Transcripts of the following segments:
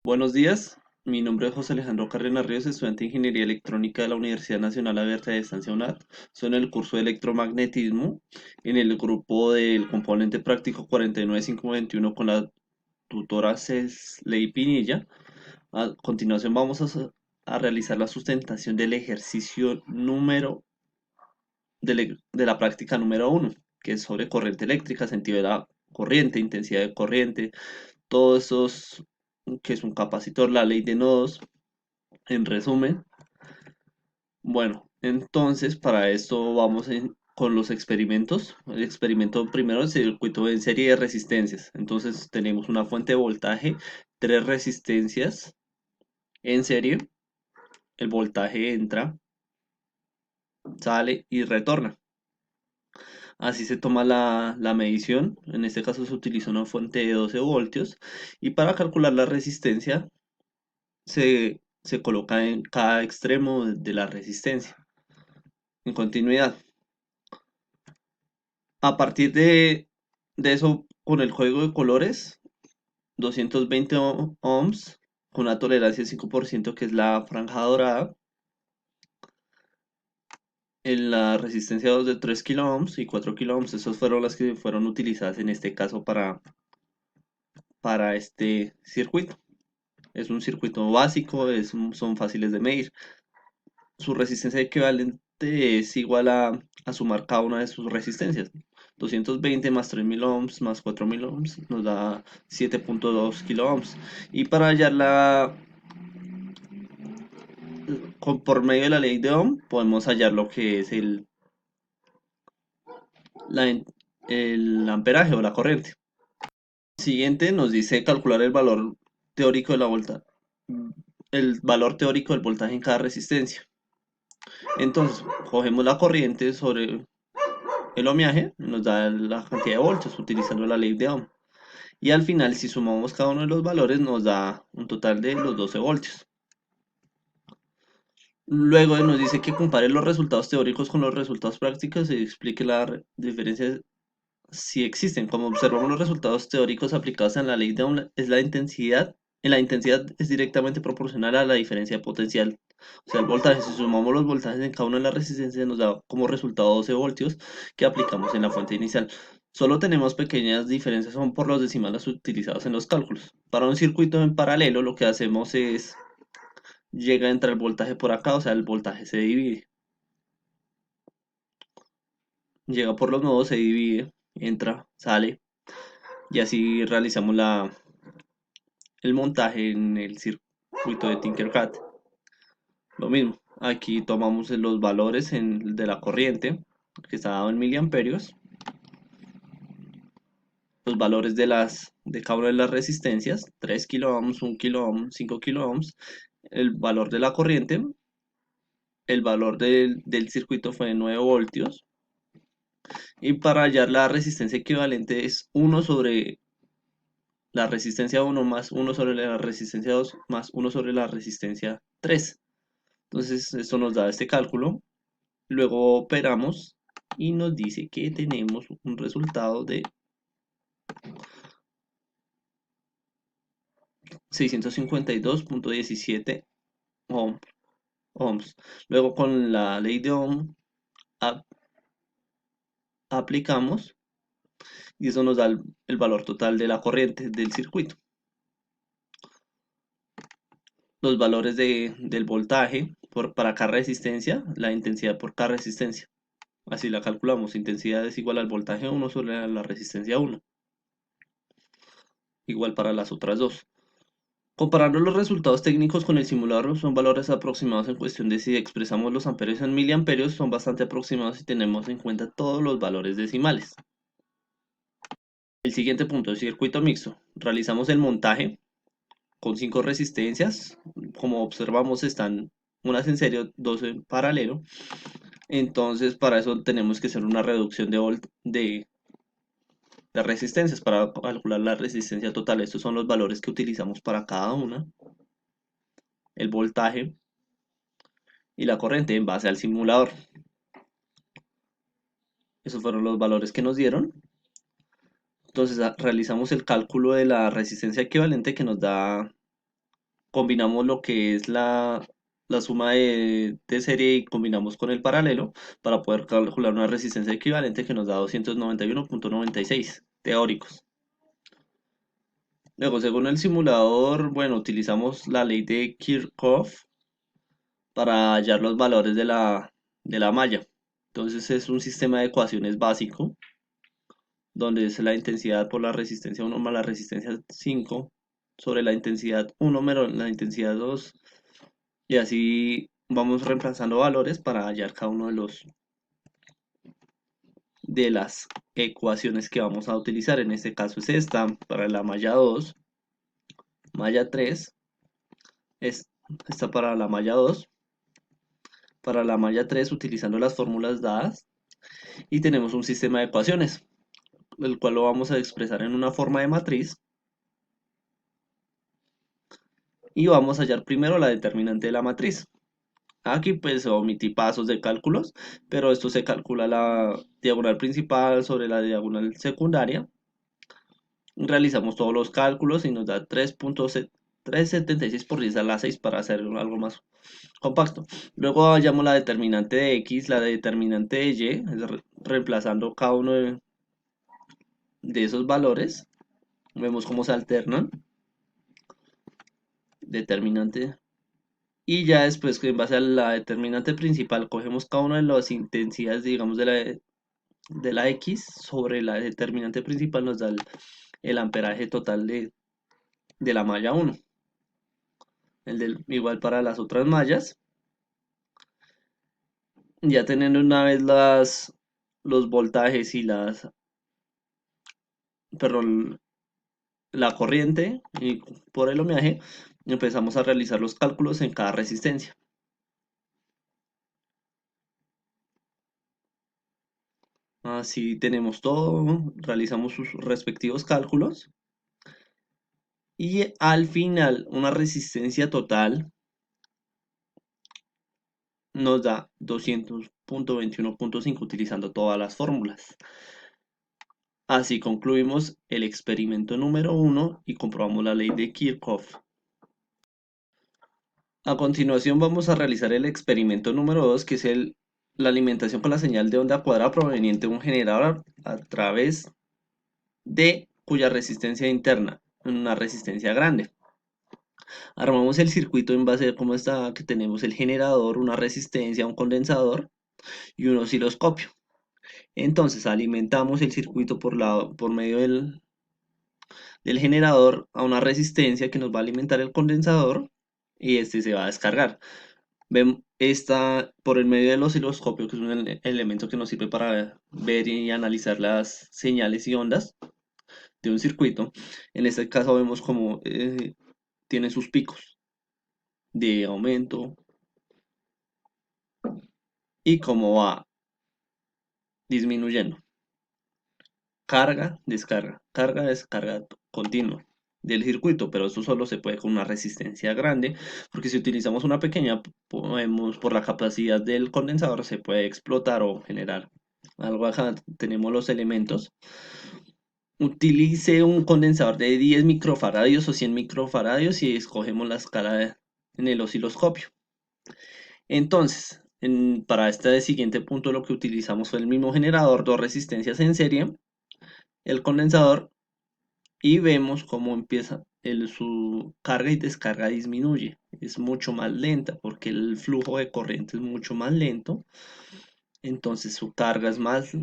Buenos días, mi nombre es José Alejandro Carrera Ríos, estudiante de Ingeniería Electrónica de la Universidad Nacional Abierta de Distancia UNAD. Soy en el curso de electromagnetismo, en el grupo del componente práctico 49521 con la tutora Cesley Pinilla. A continuación a realizar la sustentación del ejercicio de la práctica número uno, que es sobre corriente eléctrica, sentido de la corriente, intensidad de corriente, todos esos que es un capacitor, la ley de nodos, en resumen. Bueno, entonces para esto con los experimentos. El experimento primero es el circuito en serie de resistencias. Entonces tenemos una fuente de voltaje, tres resistencias en serie. El voltaje entra, sale y retorna. Así se toma la medición. En este caso se utiliza una fuente de 12 voltios. Y para calcular la resistencia se coloca en cada extremo de la resistencia, en continuidad. A partir de eso, con el código de colores, 220 ohms, con una tolerancia de 5% que es la franja dorada, en la resistencia 2 de 3 kilo ohms y 4 kilo ohms, esas fueron las que fueron utilizadas en este caso para este circuito. Es un circuito básico, son fáciles de medir. Su resistencia equivalente es igual a sumar cada una de sus resistencias. 220 más 3000 ohms más 4000 ohms nos da 7.2 kilo ohms. Y para hallar por medio de la ley de Ohm, podemos hallar lo que es la, el amperaje o la corriente. Siguiente nos dice calcular el valor teórico de la el valor teórico del voltaje en cada resistencia. Entonces, cogemos la corriente sobre el ohmiaje, nos da la cantidad de voltios utilizando la ley de Ohm. Y al final, si sumamos cada uno de los valores, nos da un total de los 12 voltios. Luego nos dice que compare los resultados teóricos con los resultados prácticos y explique la diferencia si existen. Como observamos los resultados teóricos aplicados en la ley de Ohm, es la intensidad. En la intensidad es directamente proporcional a la diferencia potencial. O sea, el voltaje, si sumamos los voltajes en cada una de las resistencias, nos da como resultado 12 voltios que aplicamos en la fuente inicial. Solo tenemos pequeñas diferencias, son por los decimales utilizados en los cálculos. Para un circuito en paralelo, lo que hacemos es, llega a entrar el voltaje por acá, o sea, el voltaje se divide. Llega por los nodos, se divide, entra, sale, y así realizamos el montaje en el circuito de Tinkercad. Lo mismo, aquí tomamos los valores de la corriente, que está dado en miliamperios, los valores de cada una de las resistencias, 3 kilo ohms, 1 kilo ohm, 5 kilo ohms, el valor de la corriente, el valor del circuito fue de 9 voltios, y para hallar la resistencia equivalente es uno sobre la resistencia uno más uno sobre la resistencia 2 más uno sobre la resistencia 3. Entonces, esto nos da este cálculo. Luego operamos y nos dice que tenemos un resultado de 652.17 ohms. Luego con la ley de Ohm ap- aplicamos y eso nos da el valor total de la corriente del circuito. Los valores del voltaje para cada resistencia, la intensidad por cada resistencia. Así la calculamos. Intensidad es igual al voltaje 1 sobre la resistencia 1. Igual para las otras dos. Comparando los resultados técnicos con el simulador, son valores aproximados en cuestión de si expresamos los amperios en miliamperios, son bastante aproximados si tenemos en cuenta todos los valores decimales. El siguiente punto, el circuito mixto. Realizamos el montaje con 5 resistencias. Como observamos, están unas en serio, dos en paralelo. Entonces, para eso tenemos que hacer una reducción de resistencias para calcular la resistencia total. Estos son los valores que utilizamos para cada una. El voltaje y la corriente en base al simulador. Esos fueron los valores que nos dieron. Entonces realizamos el cálculo de la resistencia equivalente que nos da combinamos lo que es la suma de serie y combinamos con el paralelo para poder calcular una resistencia equivalente que nos da 291,96 teóricos. Luego, según el simulador, bueno, utilizamos la ley de Kirchhoff para hallar los valores de la malla. Entonces es un sistema de ecuaciones básico, donde es la intensidad por la resistencia 1 más la resistencia 5 sobre la intensidad 1 menos la intensidad 2, y así vamos reemplazando valores para hallar cada uno de las ecuaciones que vamos a utilizar. En este caso es esta para la malla 2, malla 3, es esta para la malla 2, para la malla 3 utilizando las fórmulas dadas, y tenemos un sistema de ecuaciones, el cual lo vamos a expresar en una forma de matriz, y vamos a hallar primero la determinante de la matriz. Aquí pues omití pasos de cálculos, pero esto se calcula la diagonal principal sobre la diagonal secundaria. Realizamos todos los cálculos y nos da 3.376 por 10 a la 6 para hacer algo más compacto. Luego hallamos la determinante de X, la determinante de Y, reemplazando cada uno de esos valores. Vemos cómo se alternan. Determinante. Y ya después, en base a la determinante principal, cogemos cada una de las intensidades, digamos, de la X sobre la determinante principal, nos da el amperaje total de la malla 1. Igual para las otras mallas. Ya teniendo una vez los voltajes y perdón, la corriente y por el ohmiaje, empezamos a realizar los cálculos en cada resistencia. Así tenemos todo, realizamos sus respectivos cálculos y al final una resistencia total nos da 200.21.5 utilizando todas las fórmulas. Así concluimos el experimento número 1 y comprobamos la ley de Kirchhoff. A continuación vamos a realizar el experimento número 2, que es la alimentación con la señal de onda cuadrada proveniente de un generador a través de cuya resistencia interna, una resistencia grande. Armamos el circuito en base a cómo está, que tenemos el generador, una resistencia, un condensador y un osciloscopio. Entonces alimentamos el circuito por medio del generador a una resistencia que nos va a alimentar el condensador, y este se va a descargar. Vemos esta por el medio del osciloscopio, que es un elemento que nos sirve para ver y analizar las señales y ondas de un circuito. En este caso vemos como tiene sus picos de aumento y cómo va disminuyendo. Carga, descarga continua del circuito, pero eso solo se puede con una resistencia grande, porque si utilizamos una pequeña, podemos, por la capacidad del condensador, se puede explotar o generar algo. Acá tenemos los elementos. Utilice un condensador de 10 microfaradios o 100 microfaradios y escogemos la escala en el osciloscopio. Entonces, para este siguiente punto lo que utilizamos fue el mismo generador, dos resistencias en serie, el condensador, y vemos cómo empieza su carga y descarga disminuye. Es mucho más lenta porque el flujo de corriente es mucho más lento. Entonces su carga es más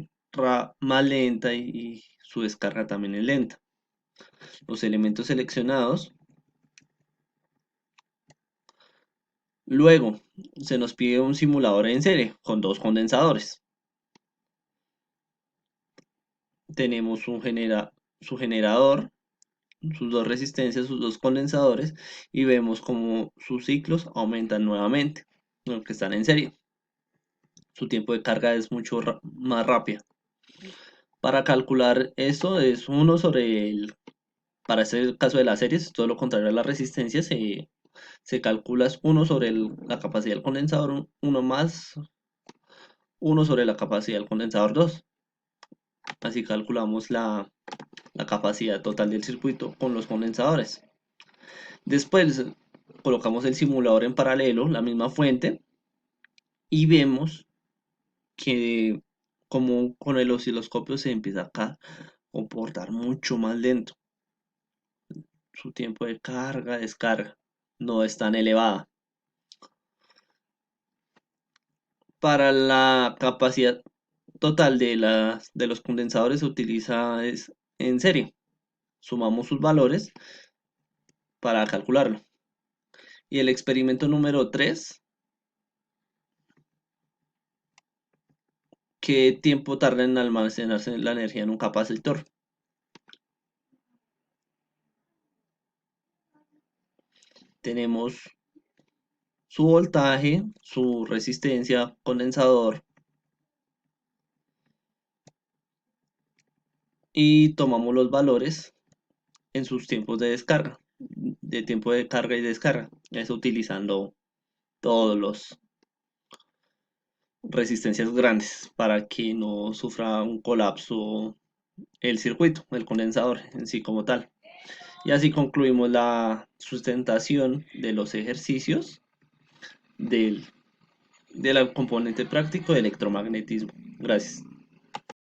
lenta y su descarga también es lenta. Los elementos seleccionados. Luego se nos pide un simulador en serie con dos condensadores. Tenemos su generador, sus dos resistencias, sus dos condensadores, y vemos como sus ciclos aumentan nuevamente, aunque están en serie. Su tiempo de carga es mucho más rápido. Para calcular esto es uno sobre para este caso de las series, todo lo contrario a la resistencia, se calcula uno sobre la capacidad del condensador, uno más uno sobre la capacidad del condensador 2. Así calculamos la capacidad total del circuito con los condensadores. Después colocamos el simulador en paralelo, la misma fuente, y vemos que como con el osciloscopio se empieza a comportar mucho más lento. Su tiempo de carga, descarga, no es tan elevada. Para la capacidad total de los condensadores se utiliza en serie. Sumamos sus valores para calcularlo. Y el experimento número 3, ¿qué tiempo tarda en almacenarse la energía en un capacitor? Tenemos su voltaje, su resistencia, condensador, y tomamos los valores en sus tiempos de descarga, de tiempo de carga y descarga, es utilizando todos los resistencias grandes para que no sufra un colapso el circuito, el condensador en sí como tal. Y así concluimos la sustentación de los ejercicios del componente práctico de electromagnetismo. Gracias.